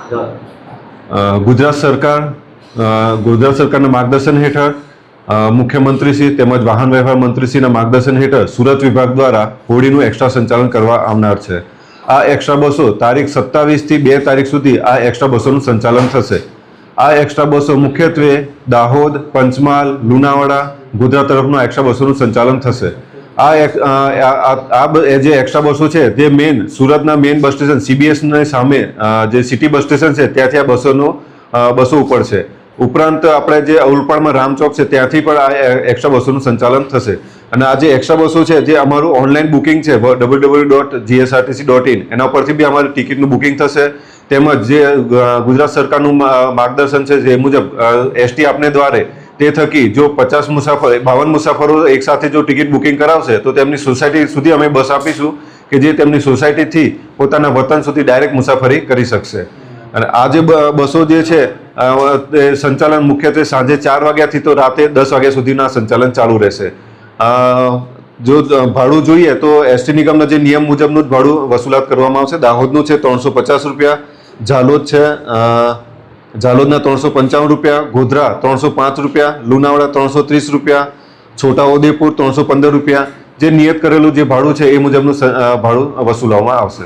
ગુજરાત સરકારના માર્ગદર્શન હેઠળ મુખ્યમંત્રીશ્રી તેમજ વાહન વ્યવહાર મંત્રીશ્રીના માર્ગદર્શન હેઠળ સુરત વિભાગ દ્વારા હોળીનું એક્સ્ટ્રા સંચાલન કરવા આવનાર છે. આ એક્સ્ટ્રા બસો તારીખ 27 થી 2 તારીખ સુધી આ એક્સ્ટ્રા બસોનું સંચાલન થશે. આ એક્સ્ટ્રા બસો મુખ્યત્વે દાહોદ, પંચમહાલ, લુણાવાડા, ગોધરા તરફના એક્સ્ટ્રા બસોનું સંચાલન થશે. જે એક્સ્ટ્રા બસો છે તે મેઇન સુરતના મેઇન બસ સ્ટેશન CBSની સામે જે સિટી બસ સ્ટેશન છે ત્યાંથી આ બસો ઉપડશે. ઉપરાંત આપણે જે ઉલપાડમાં રામચોક છે ત્યાંથી પણ આ એક્સ્ટ્રા બસોનું સંચાલન થશે. અને આ જે એક્સ્ટ્રા બસો છે જે અમારું ઓનલાઈન બુકિંગ છે www.gsrtc.in એના પરથી બી અમારી ટિકિટનું બુકિંગ થશે. તેમજ જે ગુજરાત સરકારનું માર્ગદર્શન છે જે મુજબ ST આપને દ્વારે તે થકી જો 52 મુસાફરો એક સાથે જો ટિકિટ બુકિંગ કરાવશે તો તેમની સોસાયટી સુધી અમે બસ આપીશું કે જે તેમની સોસાયટીથી પોતાના વતન સુધી ડાયરેક્ટ મુસાફરી કરી શકશે. અને આ જે બસો જે છે સંચાલન મુખ્યત્વે સાંજે 4 વાગ્યાથી તો રાતે 10 વાગ્યા સુધીના સંચાલન ચાલુ રહેશે. જો ભાડું જોઈએ તો ST નિગમના જે નિયમ મુજબનું જ ભાડું વસૂલાત કરવામાં આવશે. દાહોદનું છે 350 રૂપિયા, ઝાલોદના 355 રૂપિયા, ગોધરા 305 રૂપિયા, લુણાવાડા 330 રૂપિયા, છોટાઉદેપુર 315 રૂપિયા. જે નિયત કરેલું જે ભાડું છે એ મુજબનું ભાડું વસૂલવામાં આવશે.